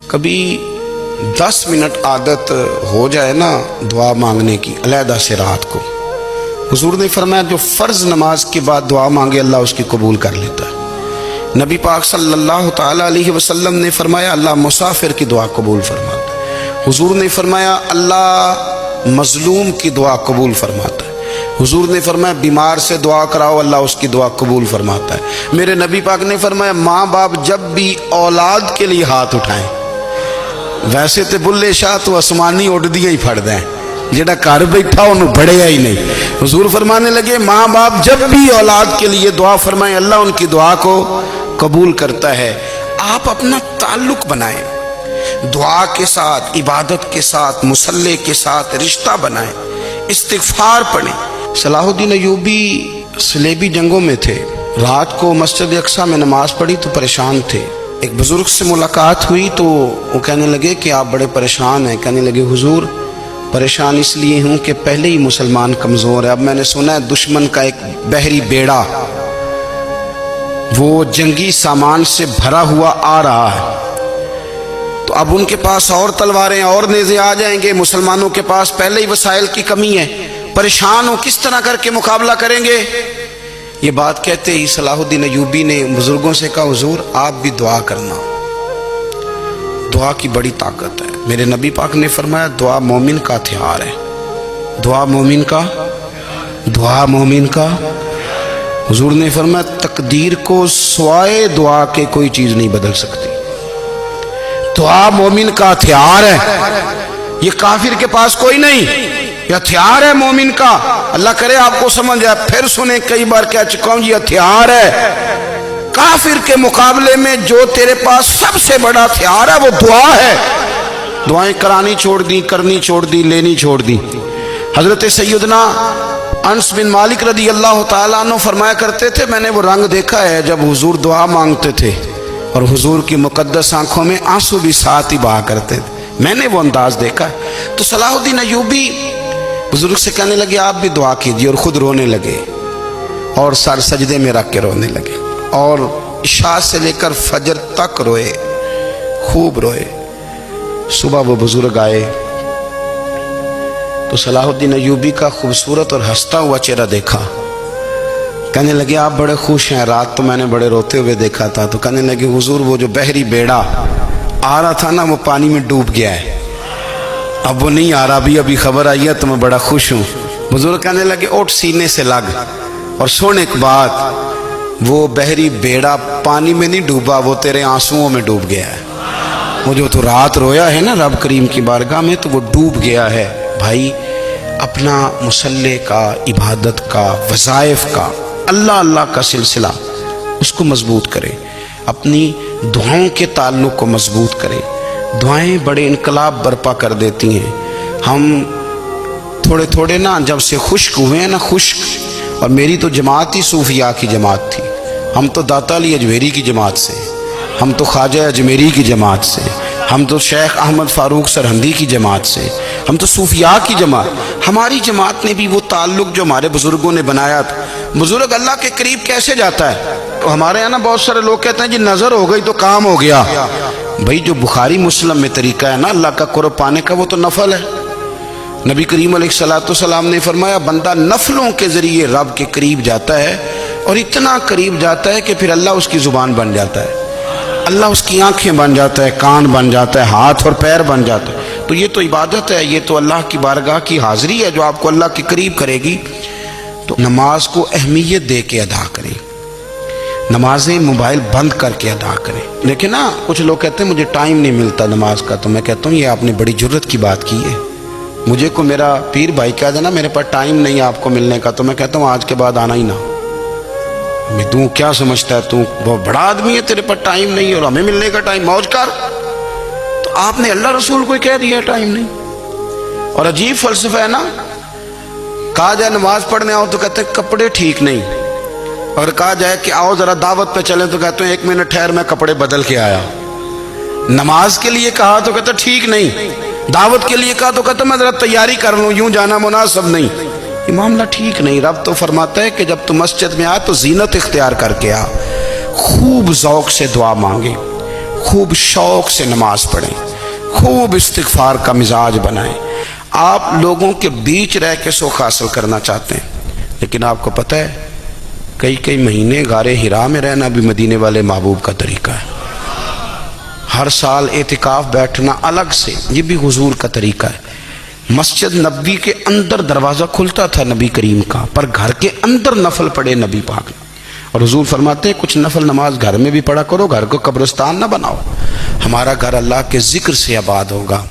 کبھی 10 منٹ عادت ہو جائے نا دعا مانگنے کی علیحدہ سے رات کو، حضور نے فرمایا جو فرض نماز کے بعد دعا مانگے اللہ اس کی قبول کر لیتا ہے۔ نبی پاک صلی اللہ تعالی علیہ وسلم نے فرمایا اللہ مسافر کی دعا قبول فرماتا ہے۔ حضور نے فرمایا اللہ مظلوم کی دعا قبول فرماتا ہے۔ حضور نے فرمایا بیمار سے دعا کراؤ اللہ اس کی دعا قبول فرماتا ہے۔ میرے نبی پاک نے فرمایا ماں باپ جب بھی اولاد کے لیے ہاتھ اٹھائیں، ویسے تے بلے شاہ تو آسمانی اڑ دیا ہی پھڑ دیں، جڑا گھر بیٹھا انہوں بڑھیا ہی نہیں۔ حضور فرمانے لگے ماں باپ جب بھی اولاد کے لیے دعا فرمائیں اللہ ان کی دعا کو قبول کرتا ہے۔ آپ اپنا تعلق بنائیں دعا کے ساتھ، عبادت کے ساتھ، مصلی کے ساتھ رشتہ بنائیں، استغفار پڑھیں۔ صلاح الدین ایوبی صلیبی جنگوں میں تھے، رات کو مسجد اقصی میں نماز پڑھی تو پریشان تھے۔ ایک بزرگ سے ملاقات ہوئی تو وہ کہنے لگے کہ آپ بڑے پریشان ہیں۔ کہنے لگے حضور پریشان اس لیے ہوں کہ پہلے ہی مسلمان کمزور ہے، اب میں نے سنا ہے دشمن کا ایک بحری بیڑا وہ جنگی سامان سے بھرا ہوا آ رہا ہے، تو اب ان کے پاس اور تلواریں اور نیزے آ جائیں گے، مسلمانوں کے پاس پہلے ہی وسائل کی کمی ہے، پریشان ہو کس طرح کر کے مقابلہ کریں گے۔ یہ بات کہتے ہی صلاح الدین ایوبی نے بزرگوں سے کہا حضور آپ بھی دعا کرنا، دعا کی بڑی طاقت ہے۔ میرے نبی پاک نے فرمایا دعا مومن کا ہتھیار ہے، دعا مومن کا حضور نے فرمایا تقدیر کو سوائے دعا کے کوئی چیز نہیں بدل سکتی۔ دعا مومن کا ہتھیار ہے، یہ کافر کے پاس کوئی نہیں، یہ ہتھیار ہے مومن کا۔ اللہ کرے آپ کو سمجھ آئے، پھر سنیں کئی بار کہہ چکا ہوں یہ ہتھیار ہے۔ کافر کے مقابلے میں جو تیرے پاس سب سے بڑا ہتھیار ہے وہ دعا ہے۔ دعائیں کرانی چھوڑ دی، کرنی چھوڑ دی، لینی چھوڑ دی۔ حضرت سیدنا انس بن مالک رضی اللہ تعالیٰ عنہ فرمایا کرتے تھے میں نے وہ رنگ دیکھا ہے جب حضور دعا مانگتے تھے اور حضور کی مقدس آنکھوں میں آنسو بھی ساتھ ہی بہا کرتے تھے، میں نے وہ انداز دیکھا ہے۔ تو صلاح الدین ایوبی بزرگ سے کہنے لگے آپ بھی دعا کیجیے، اور خود رونے لگے اور سر سجدے میں رکھ کے رونے لگے، اور عشاء سے لے کر فجر تک روئے، خوب روئے۔ صبح وہ بزرگ آئے تو صلاح الدین ایوبی کا خوبصورت اور ہنستا ہوا چہرہ دیکھا، کہنے لگے آپ بڑے خوش ہیں، رات تو میں نے بڑے روتے ہوئے دیکھا تھا۔ تو کہنے لگے حضور وہ جو بحری بیڑا آ رہا تھا نا وہ پانی میں ڈوب گیا ہے، اب وہ نہیں آ رہا، ابھی خبر آئی ہے تو میں بڑا خوش ہوں۔ بزرگ کہنے لگے اٹھ سینے سے لگ اور سن ایک بات، وہ بحری بیڑا پانی میں نہیں ڈوبا، وہ تیرے آنسوؤں میں ڈوب گیا ہے۔ وہ جو تو رات رویا ہے نا رب کریم کی بارگاہ میں تو وہ ڈوب گیا ہے۔ بھائی اپنا مصلی کا، عبادت کا، وظائف کا، اللہ اللہ کا سلسلہ اس کو مضبوط کرے، اپنی دعاؤں کے تعلق کو مضبوط کرے۔ دعائیں بڑے انقلاب برپا کر دیتی ہیں۔ ہم تھوڑے تھوڑے نا جب سے خشک ہوئے ہیں نا، خشک، اور میری تو جماعت ہی صوفیاء کی جماعت تھی، ہم تو داتا علی اجمیری کی جماعت سے، ہم تو خواجہ اجمیری کی جماعت سے، ہم تو شیخ احمد فاروق سرہندی کی جماعت سے، ہم تو صوفیاء کی جماعت۔ ہماری جماعت نے بھی وہ تعلق جو ہمارے بزرگوں نے بنایا تھا۔ بزرگ اللہ کے قریب کیسے جاتا ہے؟ تو ہمارے یہاں نا بہت سارے لوگ کہتے ہیں جی نظر ہو گئی تو کام ہو گیا۔ بھائی جو بخاری مسلم میں طریقہ ہے نا اللہ کا قرب پانے کا وہ تو نفل ہے۔ نبی کریم علیہ السلام نے فرمایا بندہ نفلوں کے ذریعے رب کے قریب جاتا ہے، اور اتنا قریب جاتا ہے کہ پھر اللہ اس کی زبان بن جاتا ہے، اللہ اس کی آنکھیں بن جاتا ہے، کان بن جاتا ہے، ہاتھ اور پیر بن جاتا ہے۔ تو یہ تو عبادت ہے، یہ تو اللہ کی بارگاہ کی حاضری ہے جو آپ کو اللہ کے قریب کرے گی۔ تو نماز کو اہمیت دے کے ادا کریں، نمازیں موبائل بند کر کے ادا کریں۔ لیکن نا کچھ لوگ کہتے ہیں مجھے ٹائم نہیں ملتا نماز کا، تو میں کہتا ہوں یہ آپ نے بڑی جرت کی بات کی ہے۔ مجھے کو میرا پیر بھائی کہہ دینا میرے پاس ٹائم نہیں ہے آپ کو ملنے کا، تو میں کہتا ہوں آج کے بعد آنا ہی نہ۔ میں تو کیا سمجھتا ہے تو بہت بڑا آدمی ہے، تیرے پاس ٹائم نہیں ہے اور ہمیں ملنے کا ٹائم، موج کر۔ تو آپ نے اللہ رسول کو کہہ دیا ٹائم نہیں۔ اور عجیب فلسفہ ہے نا، کہا جائے نماز پڑھنے آؤ تو کہتے ہیں کپڑے ٹھیک نہیں، اور کہا جائے کہ آؤ ذرا دعوت پہ چلیں تو کہتے ہیں 1 منٹ ٹھہر میں کپڑے بدل کے آیا۔ نماز کے لیے کہا تو کہتے ٹھیک نہیں، دعوت کے لیے کہا تو کہتے میں ذرا تیاری کر لوں، یوں جانا مناسب نہیں۔ یہ معاملہ ٹھیک نہیں۔ رب تو فرماتا ہے کہ جب تو مسجد میں آ تو زینت اختیار کر کے آ، خوب ذوق سے دعا مانگے، خوب شوق سے نماز پڑھیں، خوب استغفار کا مزاج بنائیں۔ آپ لوگوں کے بیچ رہ کے سکھ حاصل کرنا چاہتے ہیں، لیکن آپ کو پتہ ہے کئی مہینے غار حرا میں رہنا بھی مدینے والے محبوب کا طریقہ ہے۔ ہر سال اعتکاف بیٹھنا الگ سے، یہ بھی حضور کا طریقہ ہے۔ مسجد نبوی کے اندر دروازہ کھلتا تھا نبی کریم کا، پر گھر کے اندر نفل پڑھے نبی پاک نے، اور حضور فرماتے ہیں کچھ نفل نماز گھر میں بھی پڑھا کرو، گھر کو قبرستان نہ بناؤ، ہمارا گھر اللہ کے ذکر سے آباد ہوگا۔